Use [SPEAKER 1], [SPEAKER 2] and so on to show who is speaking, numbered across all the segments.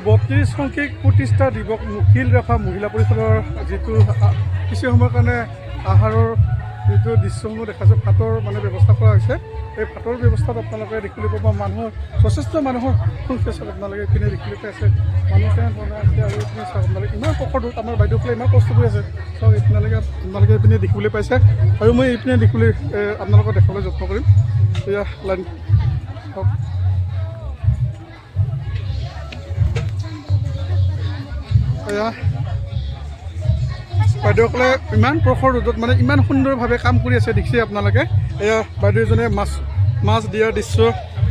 [SPEAKER 1] 32 সংখ্যক প্ৰতিষ্ঠা দিৱস মুখিল ৰাভা মহিলা পৰিষদৰ যিটো কিছু সময়ৰ কাৰণে আহাৰৰ যিটো দৃশ্যসমূহ দেখাইছোঁ ভাতৰ মানে ব্যৱস্থা কৰা হৈছে এই ভাতৰ ব্যৱস্থাত আপোনালোকে দেখিবলৈ পাব মানুহৰ যথেষ্ট মানুহৰ সংখ্যা চাওক আপোনালোকে এইপিনে দেখিবলৈ পাই আছে মানুহ কেনেধৰণে আছে আৰু এইপিনে চাওক আপোনালোকে ইমান প্ৰখৰটো আমাৰ বাইদেউসকলে ইমান কষ্ট কৰি আছে চাওক আপোনালোকে এইপিনে দেখিবলৈ পাইছে আৰু মই এইপিনে দেখিবলৈ আপোনালোকক দেখাবলৈ যত্ন কৰিম এয়া লাইন হওক এয়া বাইদেউসকলে ইমান প্ৰখৰ ৰ'দত মানে ইমান সুন্দৰভাৱে কাম কৰি আছে দেখিছে আপোনালোকে এয়া বাইদেউ এজনে মাছ দিয়াৰ দৃশ্য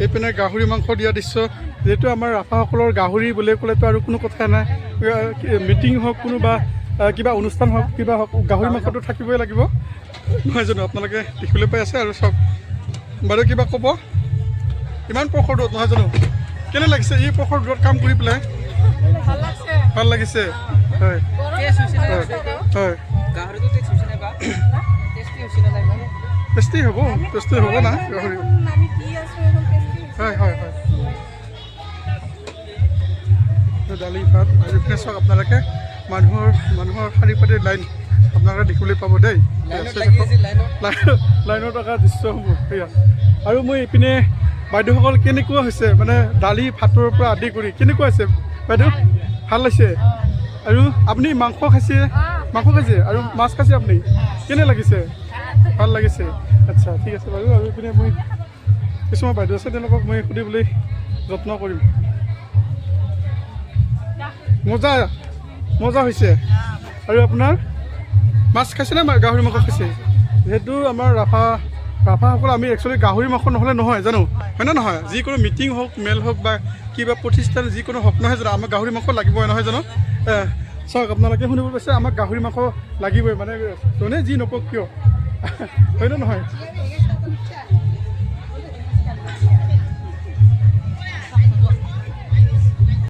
[SPEAKER 1] এইপিনে গাহৰি মাংস দিয়াৰ দৃশ্য যিহেতু আমাৰ ৰাভাসকলৰ গাহৰি বুলি ক'লেতো আৰু কোনো কথা নাই মিটিং হওক কোনোবা কিবা অনুষ্ঠান হওক কিবা হওক গাহৰি মাংসটো থাকিবই লাগিব নহয় জানো আপোনালোকে দেখিবলৈ পাই আছে আৰু চাওক বাইদেউ কিবা ক'ব ইমান প্ৰখৰ ৰ'দ নহয় জানো কেনে লাগিছে এই প্ৰখৰ ৰ'দত কাম কৰি পেলাই ভাল লাগিছে হয় হয় টেষ্টি হ'ব না গাহৰি হয় হয় হয় দালি ভাত আৰু চাওক আপোনালোকে মানুহৰ শাৰী পাতিৰ লাইন আপোনালোকে দেখিবলৈ পাব দেই লাইনত থকা দৃশ্যসমূহ সেয়া আৰু মই এইপিনে বাইদেউসকল কেনেকুৱা হৈছে মানে দালি ভাতৰ পৰা আদি কৰি কেনেকুৱা হৈছে বাইদেউ ভাল লাগিছে আৰু আপুনি মাংস খাইছে আৰু মাছ খাইছে আপুনি কেনে লাগিছে ভাল লাগিছে আচ্ছা ঠিক আছে বাৰু আৰু এইপিনে মই কিছুমান বাইদেউ আছে তেওঁলোকক মই সুধিবলৈ যত্ন কৰিম মজা হৈছে আৰু আপোনাৰ মাছ খাইছেনে গাহৰি মাংস খাইছে যিহেতু আমাৰ ৰাভাসকল আমি একচুৱেলি গাহৰি মাংস নহ'লে নহয় জানো হয়নে নহয় যিকোনো মিটিং হওক মেল হওক বা কিবা প্ৰতিষ্ঠান যিকোনো হওক নহয় জানো আমাক গাহৰি মাংস লাগিবই নহয় জানো চাওক আপোনালোকে শুনিব পাইছে আমাক গাহৰি মাংস লাগিবই মানে যোনে যি নকওক কিয় হয়নে নহয়